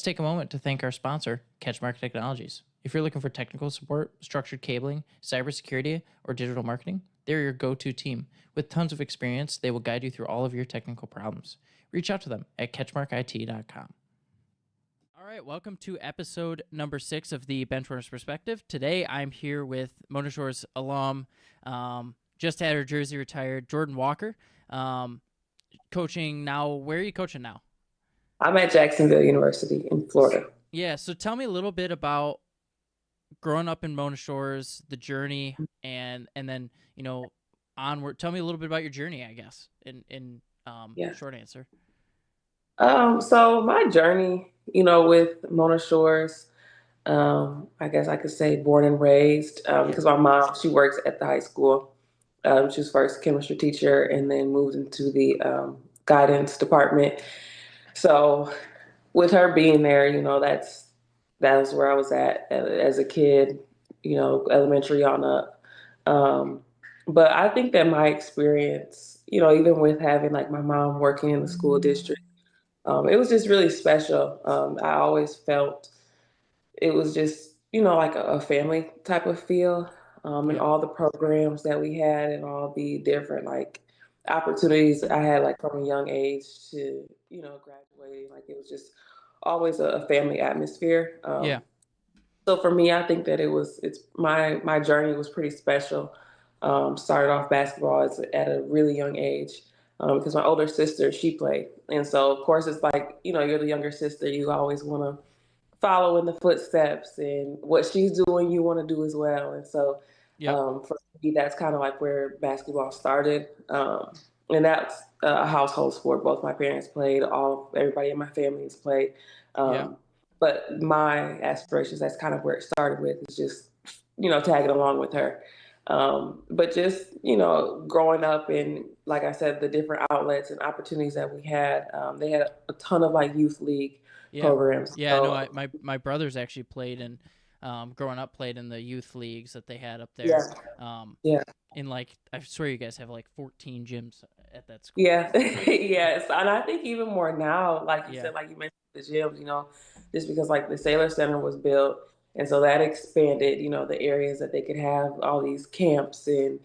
take a moment to thank our sponsor, CatchMark Technologies. If you're looking for technical support, structured cabling, cybersecurity, or digital marketing, they're your go-to team. With tons of experience, they will guide you through all of your technical problems. Reach out to them at catchmarkit.com. All right, welcome to episode number 6 of the Benchwarmers Perspective. Today, I'm here with Mona Shore's alum, just had her jersey retired, Jordan Walker, coaching now. Where are you coaching now? I'm at Jacksonville University in Florida. Yeah, so tell me a little bit about growing up in Mona Shores, the journey, and then onward. Tell me a little bit about your journey, I guess, in Yeah. short answer. So my journey, with Mona Shores, I guess I could say born and raised, because my mom, she works at the high school. She was first chemistry teacher and then moved into the guidance department. So with her being there, that was where I was at as a kid, elementary on up. But I think that my experience, even with having like my mom working in the school district, it was just really special. I always felt it was just, like a family type of feel. And Yeah, all the programs that we had and all the different like opportunities I had like from a young age to, graduating. Like it was just always a family atmosphere. yeah, So for me, I think that it's my journey was pretty special. Started off basketball at a really young age because my older sister, she played, and so of course it's like you're the younger sister, you always want to follow in the footsteps, and what she's doing you want to do as well. And so yep, for me, that's kind of like where basketball started. And that's a household sport. Both my parents played. Everybody in my family has played. yeah, Um, but my aspirations, that's kind of where it started with, is just, tagging along with her. But just, growing up and, like I said, the different outlets and opportunities that we had, they had a ton of like youth league yeah, programs. yeah. No, So, my brothers actually played in, growing up, played in the youth leagues that they had up there. yeah, Um, yeah. in like, I swear you guys have like 14 gyms at that school. Yeah, yes, and I think even more now, like you Yeah, said, like you mentioned the gyms, just because like the Sailor Center was built, and so that expanded, the areas that they could have all these camps and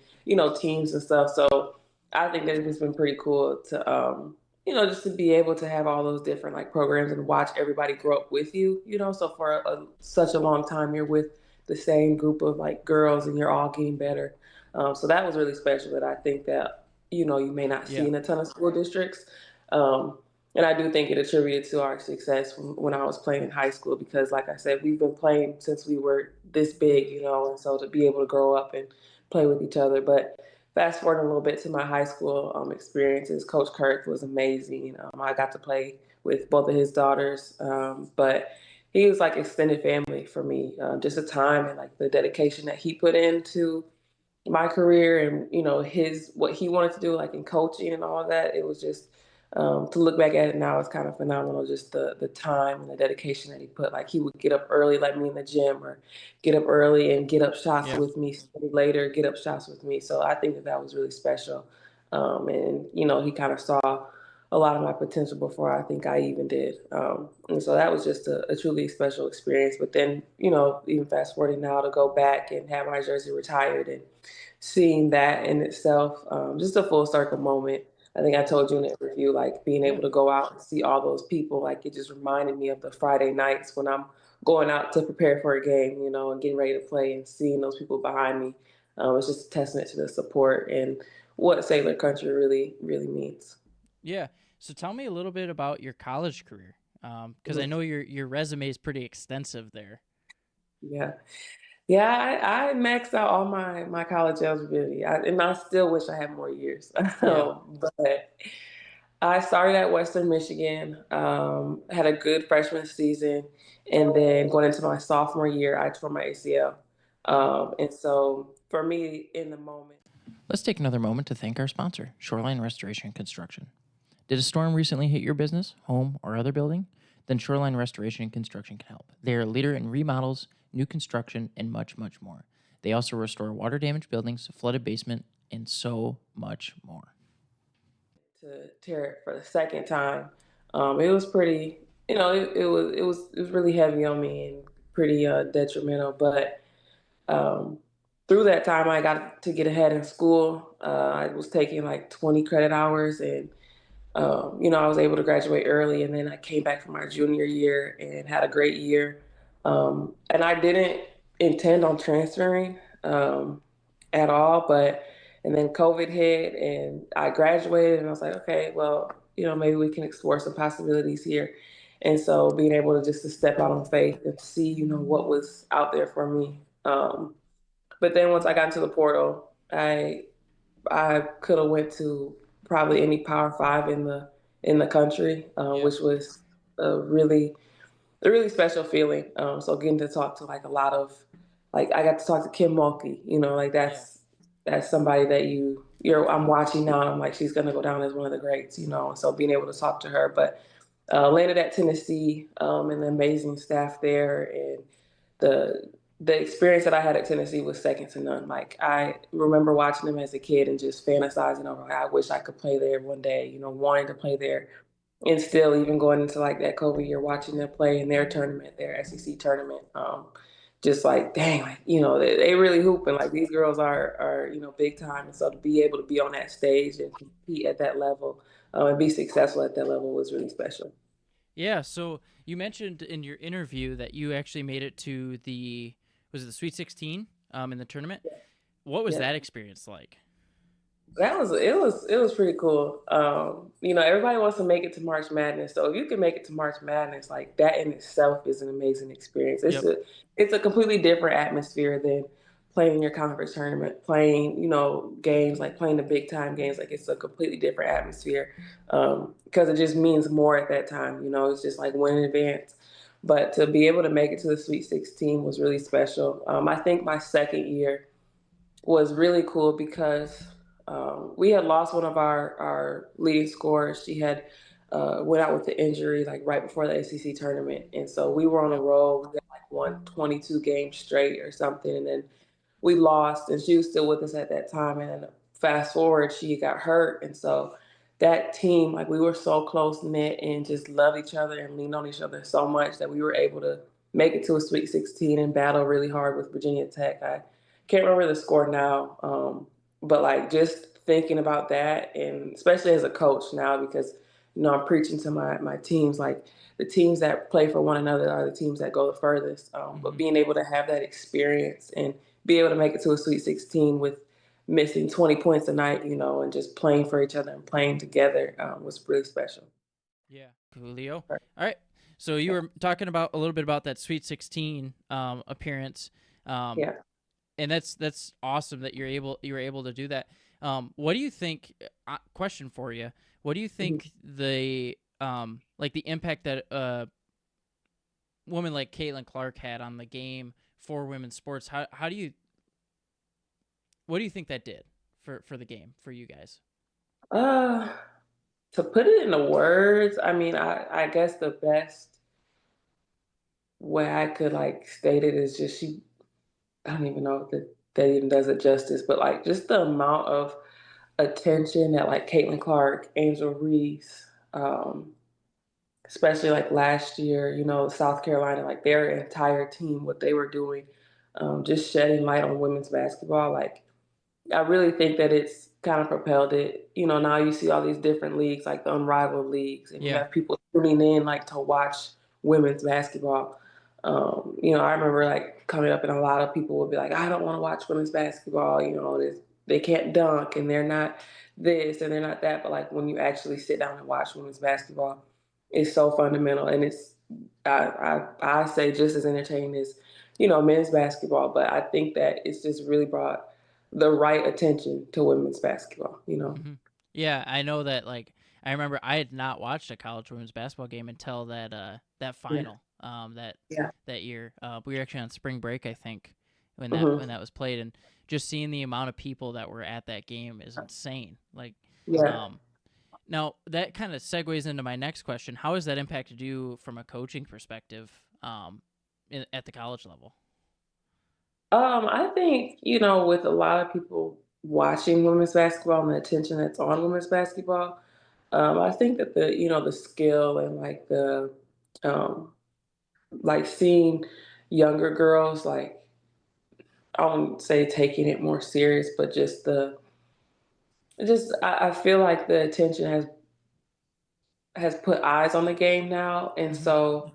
teams and stuff. So I think that it's been pretty cool to, just to be able to have all those different like programs and watch everybody grow up with you, So for such a long time, you're with the same group of like girls, and you're all getting better. So that was really special. That I think that you may not see yeah, in a ton of school districts. Um, and I do think it attributed to our success when I was playing in high school because, like I said, we've been playing since we were this big, and so to be able to grow up and play with each other. But fast forward a little bit to my high school experiences, Coach Kirk was amazing. I got to play with both of his daughters, but he was like extended family for me. Just the time and like the dedication that he put into my career and his what he wanted to do like in coaching and all of that. It was just to look back at it now, it's kind of phenomenal, just the time and the dedication that he put. Like he would get up early like me in the gym, or get up early and get up shots yeah, with me, study later, get up shots with me. So I think that was really special. And he kind of saw a lot of my potential before I think I even did. And so that was just a truly special experience. But then, even fast forwarding now to go back and have my jersey retired and seeing that in itself, just a full circle moment. I think I told you in the interview, like being yeah, able to go out and see all those people, like it just reminded me of the Friday nights when I'm going out to prepare for a game, and getting ready to play and seeing those people behind me. It's just a testament to the support and what Sailor Country really, really means. yeah. So tell me a little bit about your college career, because I Mhm. know your resume is pretty extensive there. Yeah. Yeah, I maxed out all my college eligibility, and I still wish I had more years. Yeah, But I started at Western Michigan, had a good freshman season, and then going into my sophomore year, I tore my ACL. And so for me, in the moment, let's take another moment to thank our sponsor, Shoreline Restoration and Construction. Did a storm recently hit your business, home, or other building? Then Shoreline Restoration and Construction can help. They are a leader in remodels, new construction, and much, much more. They also restore water damaged buildings, flooded basement, and so much more. to tear it for the second time, it was pretty it was really heavy on me and pretty detrimental. But through that time, I got to get ahead in school. I was taking like 20 credit hours, and I was able to graduate early. And then I came back for my junior year and had a great year. And I didn't intend on transferring at all, but and then COVID hit, and I graduated, and I was like, okay, well, maybe we can explore some possibilities here. And so being able to just to step out on faith and see, what was out there for me. But then once I got into the portal, I could have went to probably any Power Five in the country, Yeah. which was a really special feeling. So getting to talk to like a lot of, like I got to talk to Kim Mulkey. Like Yeah. that's somebody that I'm watching now. And I'm like, she's gonna go down as one of the greats. So being able to talk to her, but landed at Tennessee, and the amazing staff there, and the the experience that I had at Tennessee was second to none. Like I remember watching them as a kid and just fantasizing over, like, I wish I could play there one day. Wanting to play there, and still even going into like that COVID year, watching them play in their tournament, their SEC tournament. Just like, dang, like, they really hooping. Like these girls are big time, and so to be able to be on that stage and compete at that level, and be successful at that level was really special. Yeah. So you mentioned in your interview that you actually made it to was it the Sweet 16 in the tournament? What was Yeah. that experience like? It was pretty cool. Everybody wants to make it to March Madness. So if you can make it to March Madness, like that in itself is an amazing experience. It's Yep. a completely different atmosphere than playing in your conference tournament, playing, games like playing the big time games. Like it's a completely different atmosphere. Because it just means more at that time. It's just like win in advance. But to be able to make it to the Sweet 16 was really special. I think my second year was really cool because we had lost one of our leading scorers. She had went out with the injury like right before the ACC tournament, and so we were on a Yep. roll. We had like won 22 games straight or something, and then we lost, and she was still with us at that time. And then fast forward, she got hurt, and so that team, like we were so close knit and just loved each other and leaned on each other so much that we were able to make it to a Sweet 16 and battle really hard with Virginia Tech. I can't remember the score now, but like just thinking about that, and especially as a coach now, because I'm preaching to my teams, like the teams that play for one another are the teams that go the furthest. But Hmm. being able to have that experience and be able to make it to a Sweet 16 with missing 20 points a night, and just playing for each other and playing together, was really special. Yeah. Coolio. Right. All right. So you were talking about a little bit about that Sweet 16 appearance. Um, Yeah. and that's awesome that you were able to do that. What do you think? Question for you: what do you Mhm. think like the impact that a woman like Caitlin Clark had on the game for women's sports? How do you what do you think that did for the game for you guys? Uh, to put it into words, I mean, I guess the best way I could like state it is just I don't even know if that even does it justice, but like just the amount of attention that like Caitlin Clark, Angel Reese, especially like last year, South Carolina, like their entire team, what they were doing, just shedding light on women's basketball. Like I really think that it's kind of propelled it. Now you see all these different leagues, like the unrivaled leagues, and you Yeah. have people tuning in like to watch women's basketball. I remember like coming up, and a lot of people would be like, "I don't want to watch women's basketball." They can't dunk, and they're not this, and they're not that. But like when you actually sit down and watch women's basketball, it's so fundamental, and it's I say just as entertaining as men's basketball. But I think that it's just really brought the right attention to women's basketball. Hmm. Yeah, I know that. Like, I remember I had not watched a college women's basketball game until that Yeah. final Yeah. that year. We were actually on spring break, I think, when Hmm. that was played, and just seeing the amount of people that were at that game is insane. Like, Yeah. um, now that kind of segues into my next question: how has that impacted you from a coaching perspective, at the college level? I think, with a lot of people watching women's basketball and the attention that's on women's basketball, I think that the skill and like Um, like seeing younger girls, like I wouldn't say taking it more serious, but I feel like the attention has put eyes on the game now, and Hmm. so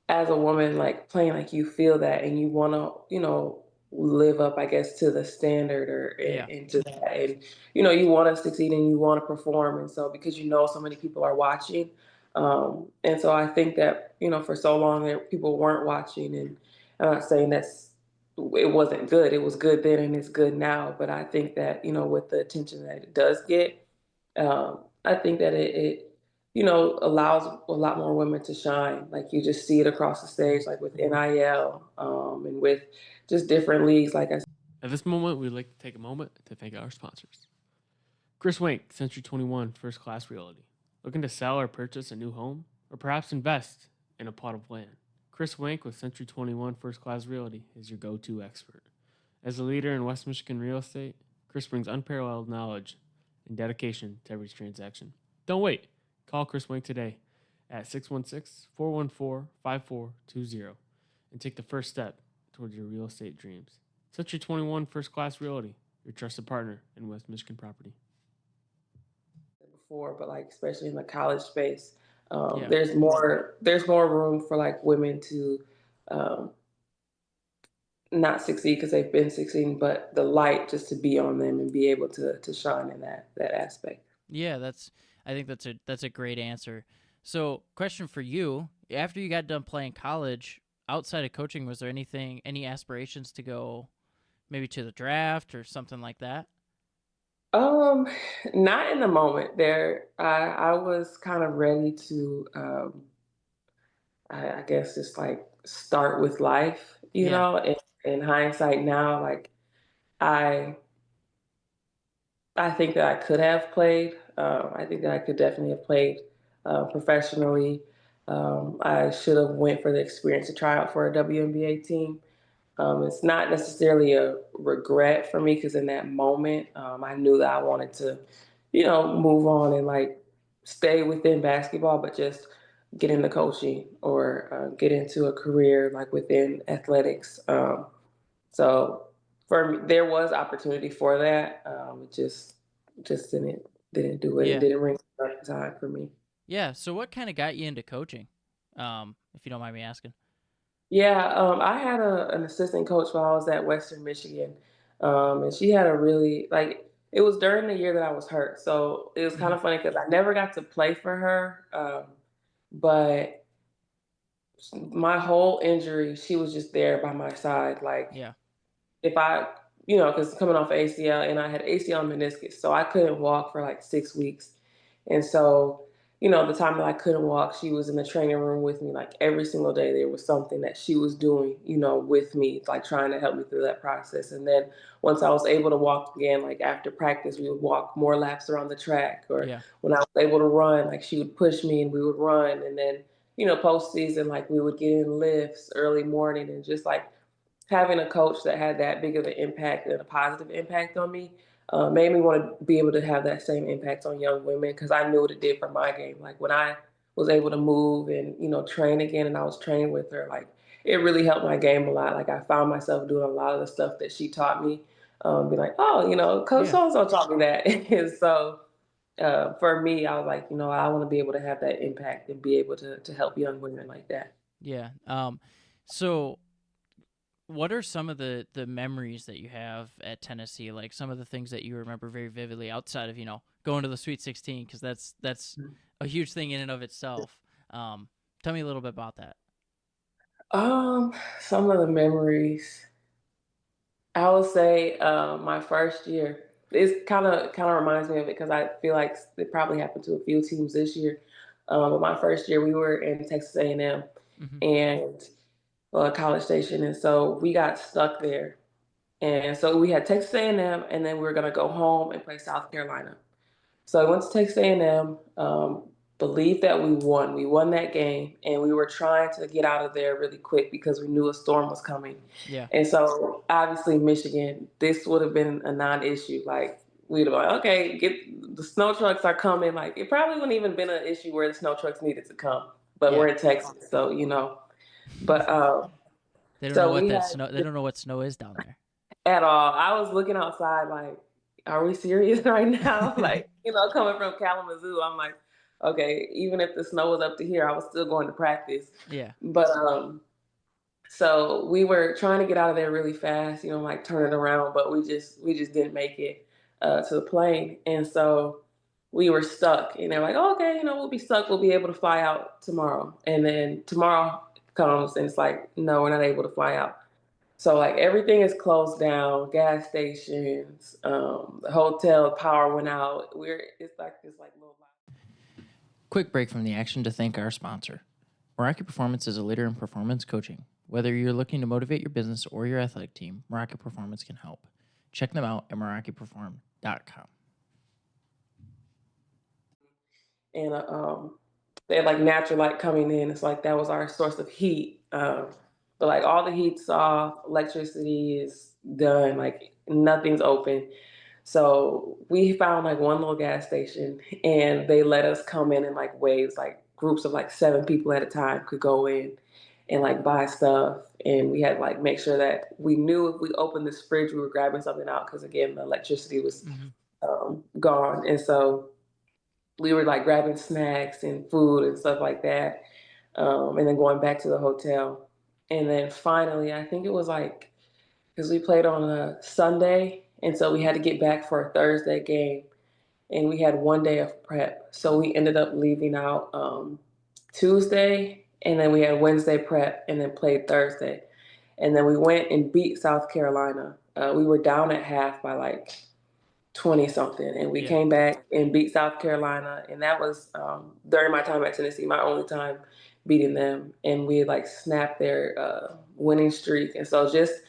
as a woman, like playing, like you feel that, and you want to, live up, I guess, to the standard or Yeah. into that, and you want to succeed and you want to perform, and so because so many people are watching, and so I think that for so long there people weren't watching, and I'm not saying it wasn't good. It was good then and it's good now, but I think that with the attention that it does get, I think that it allows a lot more women to shine. Like you just see it across the stage, like with NIL, and with just different leagues. Like I At this moment, we'd like to take a moment to thank our sponsors. Chris Wank, Century 21 First Class Realty. Looking to sell or purchase a new home? Or perhaps invest in a plot of land? Chris Wank with Century 21 First Class Realty is your go to expert. As a leader in West Michigan real estate, Chris brings unparalleled knowledge and dedication to every transaction. Don't wait. Call Chris Wank today at 616 414 5420 and take the first step towards your real estate dreams. Century 21 First Class Realty, your trusted partner in West Michigan property. said before, but like especially in the college space, Yeah. there's more room for like women to um, not succeed because they've been succeeding, but the light just to be on them and be able to shine in that aspect. Yeah, I think that's a great answer. So, question for you, after you got done playing college, outside of coaching, was there any aspirations to go maybe to the draft or something like that? Um, Not in the moment. I was kind of ready to, I guess, just like start with life. Yeah. In hindsight now, like I, I think that I could have played. I think that I could definitely have played professionally. I should have went for the experience to try out for a WNBA team. It's not necessarily a regret for me because in that moment, I knew that I wanted to, move on and like stay within basketball, but just get into coaching or get into a career like within athletics. So for me, there was opportunity for that. It just didn't do it. It Yeah. didn't ring the right time for me. Yeah. So, what kind of got you into coaching? If you don't mind me asking. Yeah, I had an assistant coach while I was at Western Michigan, and she had a really like it was during the year that I was hurt, so it was kind Hmm. of funny because I never got to play for her, but my whole injury, she was just there by my side, like Yeah. if because coming off ACL and I had ACL and meniscus, so I couldn't walk for like 6 weeks. And so, the time that I couldn't walk, she was in the training room with me like every single day. There was something that she was doing, with me, like trying to help me through that process. And then once I was able to walk again, like after practice, we would walk more laps around the track. Or Yeah. when I was able to run, like she would push me and we would run. And then, postseason, like we would get in lifts early morning and just like having a coach that had that big of an impact and a positive impact on me made me want to be able to have that same impact on young women because I knew what it did for my game. Like when I was able to move and train again, and I was training with her, like it really helped my game a lot. Like I found myself doing a lot of the stuff that she taught me. Be like, oh, Coach Yeah. so and so taught me that, and so for me, I was like, I want to be able to have that impact and be able to help young women like that. Yeah. So what are some of the memories that you have at Tennessee? Like some of the things that you remember very vividly outside of going to the Sweet 16 because that's a huge thing in and of itself. Tell me a little bit about that. Some of the memories. I would say my first year. It kind of reminds me of it because I feel like it probably happened to a few teams this year. But my first year, we were in Texas A&M and M Hmm. and College Station, and so we got stuck there. And so we had Texas A&M, and then we were gonna go home and play South Carolina. So I went to Texas A&M. Believed that we won. We won that game, and we were trying to get out of there really quick because we knew a storm was coming. Yeah. And so, obviously, Michigan, this would have been a non-issue. Like we'd have been like, okay, get the snow trucks are coming. Like it probably wouldn't even been an issue where the snow trucks needed to come. but Yeah. we're in Texas, so But They don't know so what we that had snow. They don't know what snow is down there. at all. I was looking outside like, are we serious right now? Like, coming from Kalamazoo, I'm like, okay, even if the snow was up to here, I was still going to practice. Yeah. But so we were trying to get out of there really fast, like turn it around, but we just didn't make it to the plane. And so we were stuck. And they're like, oh, okay, we'll be stuck. We'll be able to fly out tomorrow. And then tomorrow comes and it's like, no, we're not able to fly out. So like everything is closed down, gas stations, the hotel power went out. It's like this like little. Quick break from the action to thank our sponsor. Meraki Performance is a leader in performance coaching. Whether you're looking to motivate your business or your athletic team, Meraki Performance can help. Check them out at merakiperform.com. And they had like natural light coming in. It's like that was our source of heat. But like all the heat's off, electricity is done, like nothing's open. So we found like one little gas station and they let us come in like waves, like groups of like 7 people at a time could go in and like buy stuff. And we had like make sure that we knew if we opened this fridge, we were grabbing something out because again, the electricity was gone. And so we were like grabbing snacks and food and stuff like that. And then going back to the hotel. And then finally, I think it was like, because we played on a Sunday. And so we had to get back for a Thursday game. And we had one day of prep. So we ended up leaving out Tuesday. And then we had Wednesday prep and then played Thursday. And then we went and beat South Carolina. We were down at half by like 20 something, and we came back and beat South Carolina, and that was during my time at Tennessee, my only time beating them, and we like snapped their winning streak. And so just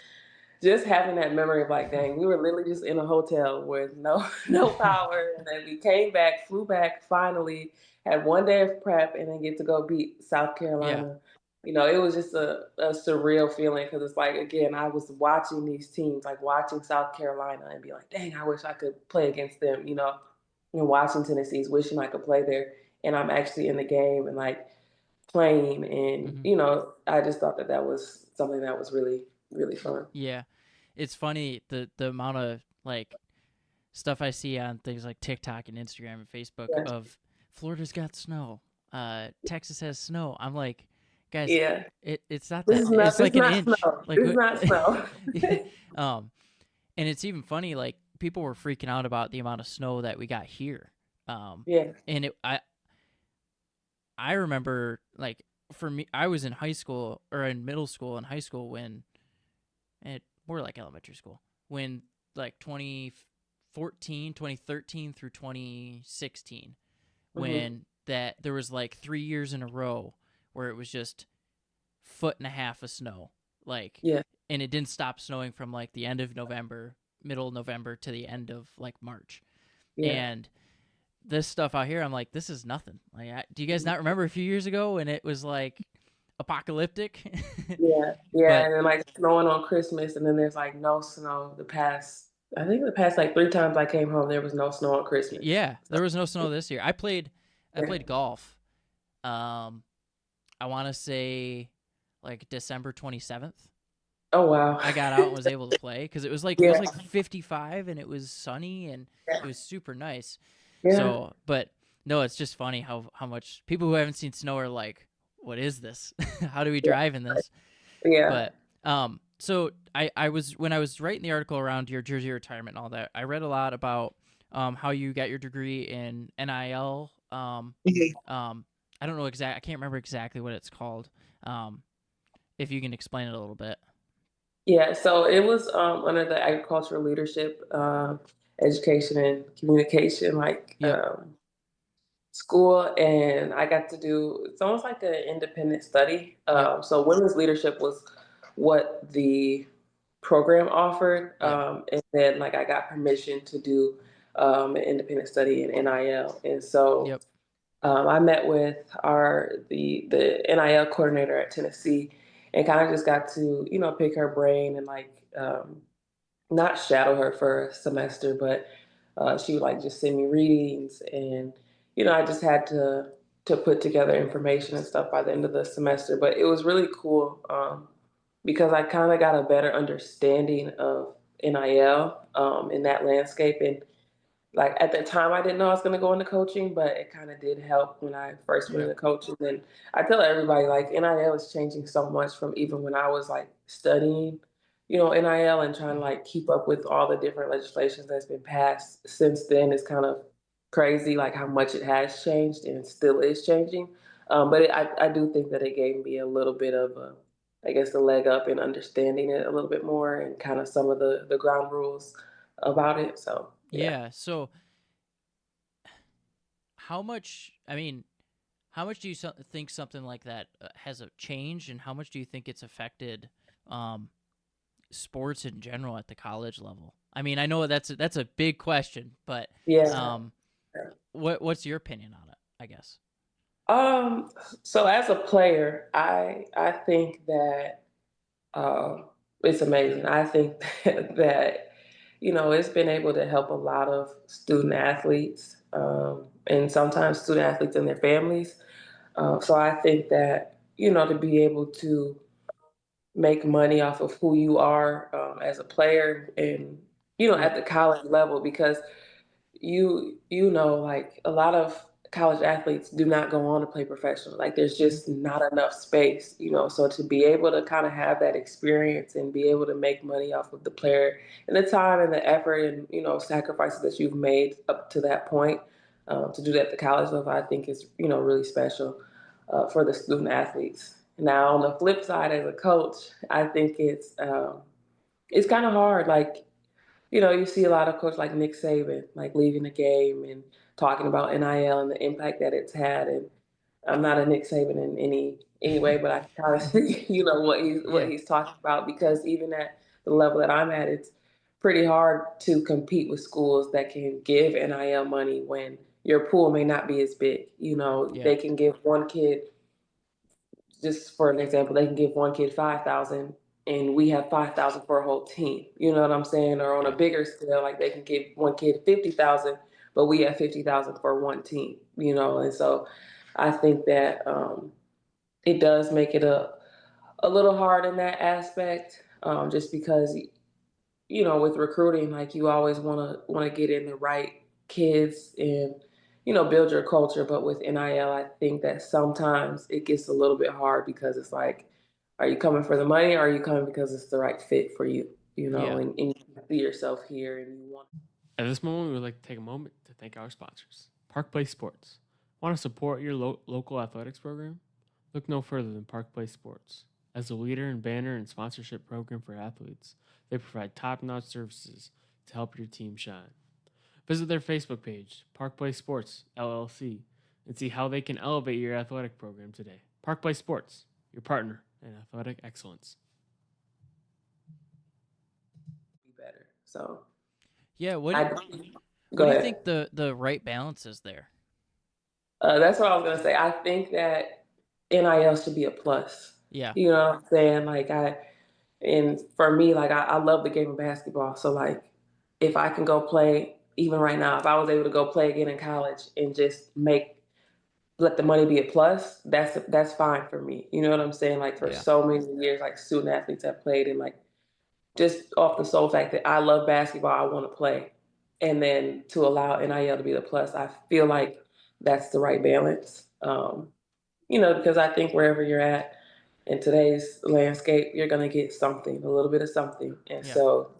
having that memory of like, dang, we were literally just in a hotel with no power, and then we came back, flew back, finally had one day of prep, and then get to go beat South Carolina. It was just a surreal feeling because it's like, again, I was watching these teams, like watching South Carolina and be like, dang, I wish I could play against them, and watching Tennessee's wishing I could play there. And I'm actually in the game and like playing. And, I just thought that was something that was really, really fun. Yeah. It's funny the amount of like stuff I see on things like TikTok and Instagram and Facebook of Florida's got snow. Texas has snow. I'm like, guys, it's not that. It's like an inch. Snow. Like it's not snow. And it's even funny. Like people were freaking out about the amount of snow that we got here. And I remember like for me, I was in high school or in middle school and high school when more like elementary school when like 2013 through 2016 when that there was like 3 years in a row where it was just 1.5 feet of snow, like and it didn't stop snowing from like the end of November, middle of November to the end of like March. And this stuff out here, I'm like, this is nothing. Like, do you guys not remember a few years ago when it was like apocalyptic? But, and then like snowing on Christmas, and then there's like no snow. I think the past like 3 times I came home, there was no snow on Christmas. There was no snow this year. I played golf. I want to say like December 27th. Oh wow! I got out and was able to play because it was like 55 and it was sunny and it was super nice. So, but no, it's just funny how much people who haven't seen snow are like, what is this? How do we drive in this? But so I was when I was writing the article around your jersey retirement and all that, I read a lot about how you got your degree in NIL. I don't know I can't remember exactly what it's called. If you can explain it a little bit. Yeah, so it was under the agricultural leadership, education and communication, school, and I got to do, it's almost like an independent study. So women's leadership was what the program offered, and then like I got permission to do an independent study in NIL, and so I met with the NIL coordinator at Tennessee, and kind of just got to pick her brain and like not shadow her for a semester, but she would like just send me readings, and I just had to to put together information and stuff by the end of the semester. But it was really cool because I kind of got a better understanding of NIL in that landscape. And like at that time, I didn't know I was going to go into coaching, but it kind of did help when I first went Yeah. into coaching. And I tell everybody, like, NIL is changing so much from even when I was like studying, NIL and trying to like keep up with all the different legislations that's been passed since then. Is kind of crazy, like how much it has changed and it still is changing. I do think that it gave me a little bit of I guess, a leg up in understanding it a little bit more and kind of some of the ground rules about it. So yeah. Yeah. So how much, how much do you think something like that has a changed, and how much do you think it's affected sports in general at the college level? I mean, I know that's a big question, but Yeah. what's your opinion on it, I guess? Um, so as a player, I think that it's amazing. I think that it's been able to help a lot of student athletes, and sometimes student athletes and their families. So I think that to be able to make money off of who you are as a player, and Yeah. at the college level, because like a lot of college athletes do not go on to play professional. Like there's Hmm. just not enough space, so to be able to kind of have that experience and be able to make money off of the player and the time and the effort and sacrifices that you've made up to that point, to do that at the college level, I think is really special for the student athletes. Now on the flip side, as a coach, I think it's kind of hard. Like you see a lot of coaches like Nick Saban, like leaving the game and talking about NIL and the impact that it's had. And I'm not a Nick Saban in any way, but I can kind of see, what Yeah. he's talking about, because even at the level that I'm at, it's pretty hard to compete with schools that can give NIL money when your pool may not be as big. Yeah. They can give one kid, just for an example, they can give one kid 5,000 and we have 5,000 for a whole team. You know what I'm saying? Or on a Yeah. bigger scale, like they can give one kid 50,000, but we have 50,000 for one team. And so I think that it does make it a little hard in that aspect, just because with recruiting, like you always want to get in the right kids and build your culture. But with NIL, I think that sometimes it gets a little bit hard because it's like, are you coming for the money, or are you coming because it's the right fit for you? Yeah. And you see yourself here, and you want. At this moment, we would like to take a moment to thank our sponsors. Park Place Sports. Want to support your local athletics program? Look no further than Park Place Sports. As a leader in banner and sponsorship program for athletes, they provide top-notch services to help your team shine. Visit their Facebook page, Park Place Sports LLC, and see how they can elevate your athletic program today. Park Place Sports, your partner in athletic excellence. Be better. So Yeah. I What go do you ahead. think the right balance is there? That's what I was gonna say. I think that NIL should be a plus. Yeah. You know what I'm saying? And for me, like I love the game of basketball. So like, if I can go play, even right now, if I was able to go play again in college and just let the money be a plus, that's fine for me. You know what I'm saying? Like for Yeah. so many years, like student athletes have played, and like just off the sole fact that I love basketball, I want to play. And then to allow NIL to be the plus, I feel like that's the right balance. Because I think wherever you're at in today's landscape, you're gonna get something, a little bit of something. And Yeah. so,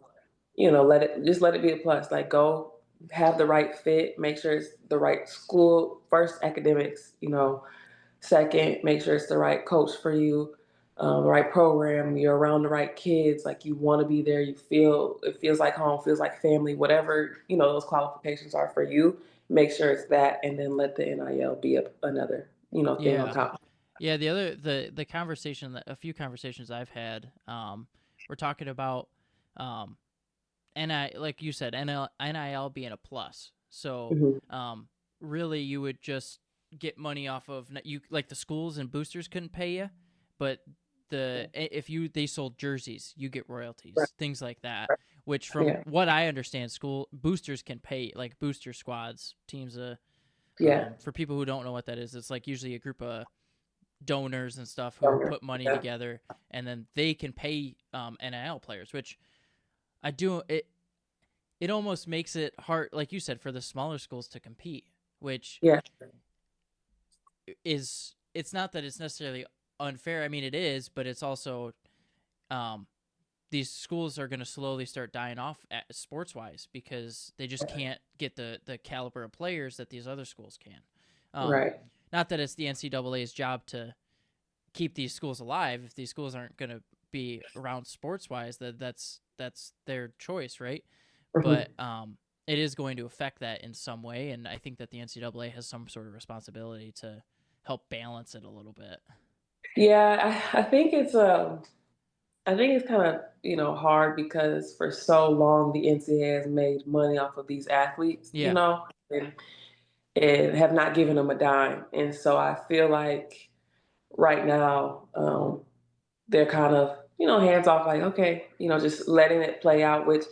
let it be a plus. Like go have the right fit, make sure it's the right school, first academics, second, make sure it's the right coach for you, right program, you're around the right kids, like you want to be there, it feels like home, feels like family, whatever, those qualifications are for you, make sure it's that, and then let the NIL be another, thing on Yeah. top. Yeah. The conversation that a few conversations I've had, we're talking about, um, like you said, NIL being a plus. So, Mhm. really, you would just get money off of you, like the schools and boosters couldn't pay you, but if they sold jerseys, you get Right. royalties, things like that. Which, from Yeah. what I understand, school boosters can pay, like booster squads, teams of Yeah. For people who don't know what that is, it's like usually a group of donors and stuff who Donor. put money Yeah. together, and then they can pay NIL players, which I do. It almost makes it hard, like you said, for the smaller schools to compete, which Yeah. it's not that it's necessarily unfair. I mean, it is, but it's also um, these schools are going to slowly start dying off sports wise because they just can't get the caliber of players that these other schools can. Right. Not that it's the NCAA's job to keep these schools alive. If these schools aren't going to be around sports wise, that's their choice, right? But it is going to affect that in some way, and I think that the NCAA has some sort of responsibility to help balance it a little bit. Yeah, I think it's kind of, hard because for so long the NCAA has made money off of these athletes, Yeah, and have not given them a dime. And so I feel like right now, they're kind of, hands off, like, okay, just letting it play out, which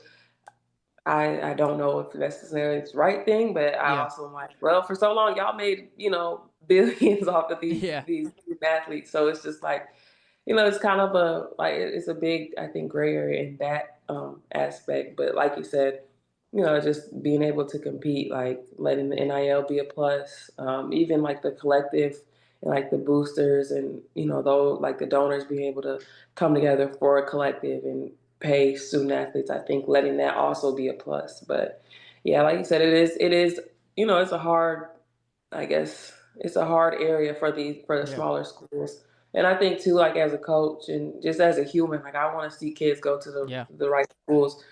I don't know if necessarily it's the right thing, but I yeah, also am like, well, for so long y'all made, billions off of these yeah, these athletes. So it's just like, it's kind of it's a big, I think, gray area in that aspect. But like you said, just being able to compete, like letting the NIL be a plus, even like the collective and like the boosters and though like the donors being able to come together for a collective and pay student athletes. I think letting that also be a plus. But yeah, like you said, it is it's a hard, I guess it's a hard area for the yeah, smaller schools. And I think too, like as a coach and just as a human, like I want to see kids go to yeah, the right schools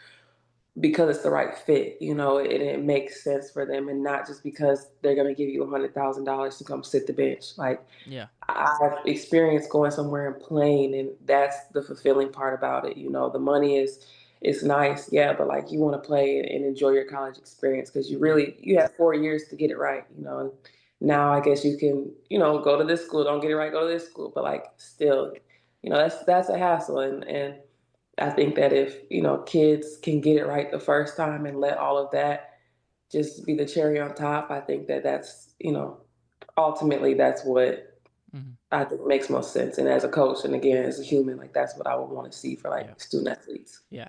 because it's the right fit, and it makes sense for them, and not just because they're going to give you $100,000 to come sit the bench. Like yeah, I've experienced going somewhere and playing, and that's the fulfilling part about it. The money is nice, yeah, but like you want to play and enjoy your college experience because yeah, you have 4 years to get it right. And now I guess you can go to this school, don't get it right, go to this school, but like still, that's a hassle, and I think that if kids can get it right the first time and let all of that just be the cherry on top, I think that that's ultimately that's what hmm I think makes most sense. And as a coach, and again as a human, like that's what I would want to see for yeah, like student athletes. yeah.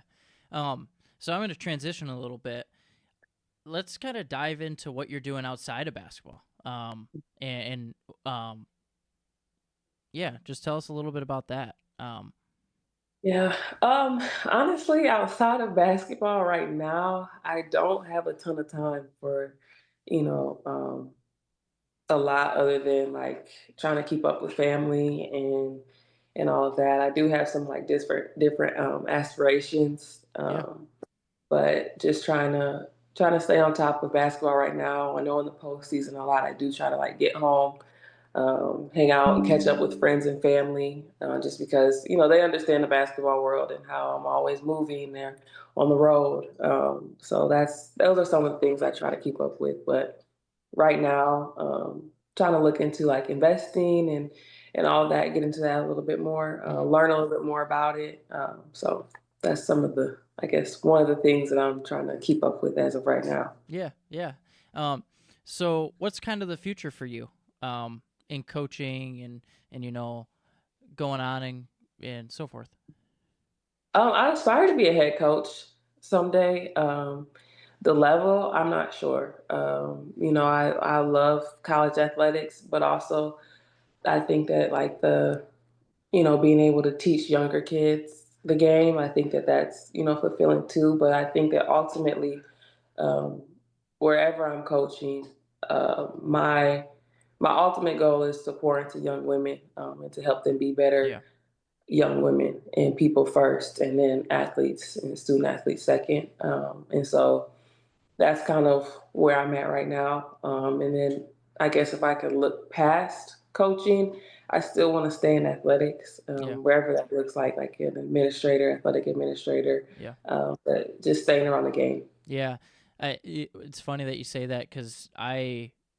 So I'm going to transition a little bit. Let's kind of dive into what you're doing outside of basketball. And yeah, just tell us a little bit about that. Yeah. Honestly, outside of basketball right now, I don't have a ton of time for, you know, a lot other than like trying to keep up with family and all of that. I do have some like different aspirations, Yeah, but just trying to stay on top of basketball right now. I know in the postseason a lot. I do try to like get home, hang out, and catch up with friends and family, just because they understand the basketball world and how I'm always moving there on the road. So those are some of the things I try to keep up with. But right now, trying to look into like investing and all of that, get into that a little bit more, hmm learn a little bit more about it. So that's some of I guess, one of the things that I'm trying to keep up with as of right now. yeah, yeah. Um, so what's kind of the future for you in coaching and going on and so forth? I aspire to be a head coach someday. The level, I'm not sure. I love college athletics, but also I think that like being able to teach younger kids the game, I think that that's, fulfilling too. But I think that ultimately, um, wherever I'm coaching, my ultimate goal is to pour into young women, and to help them be Yeah, better young women and people first, and then athletes and student athletes second. And so that's kind of where I'm at right now. And then I guess if I could look past coaching, I still want to stay in athletics, yeah, wherever that looks like an administrator, athletic administrator, yeah, but just staying around the game. yeah. It's funny that you say that because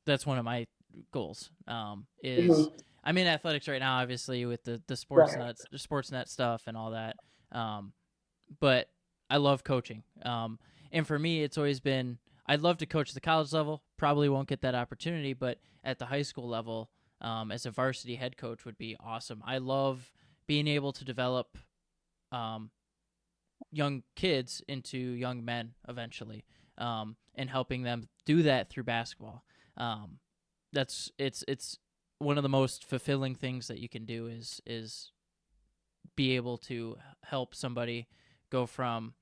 that's one of my goals. Is Hmm. I'm in athletics right now, obviously with the Right. sportsnet stuff and all that. Um, but I love coaching. And for me, it's always been I'd love to coach the college level. Probably won't get that opportunity, but at the high school level, as a varsity head coach would be awesome. I love being able to develop young kids into young men eventually, and helping them do that through basketball. It's one of the most fulfilling things that you can do is be able to help somebody go from,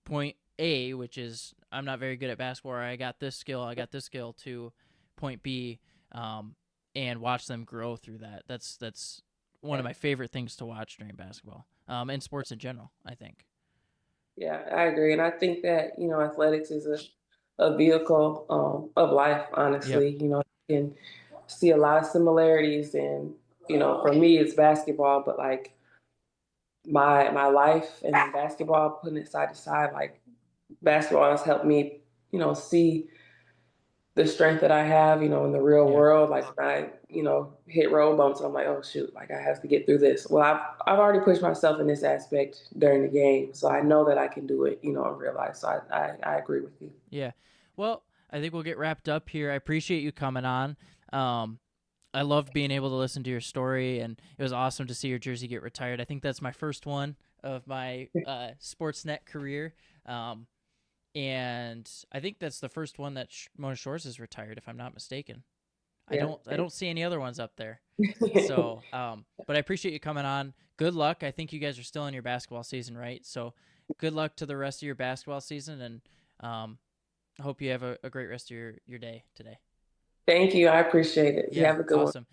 point A, which is I'm not very good at basketball, or I got this skill, to point B, and watch them grow through that. That's one of my favorite things to watch during basketball, and sports in general, I think. Yeah, I agree. And I think that, athletics is a vehicle of life, Yep. honestly. You can see a lot of similarities. And, for me, it's basketball, but like my life and then basketball, putting it side to side, like basketball has helped me, see the strength that I have, in the real Yeah. world. Like when I, hit road bumps, I'm like, oh shoot, like I have to get through this. Well, I've already pushed myself in this aspect during the game, so I know that I can do it, in real life. So I agree with you. Yeah. Well, I think we'll get wrapped up here. I appreciate you coming on. I loved being able to listen to your story, and it was awesome to see your jersey get retired. I think that's my first one of my SportsNet career. And I think that's the first one that Mona Shores is retired, if I'm not mistaken. Yeah. I don't see any other ones up there. So, but I appreciate you coming on. Good luck. I think you guys are still in your basketball season, right? So, good luck to the rest of your basketball season, and I hope you have a great rest of your day today. Thank you. I appreciate it. You Yeah, have a good one. awesome.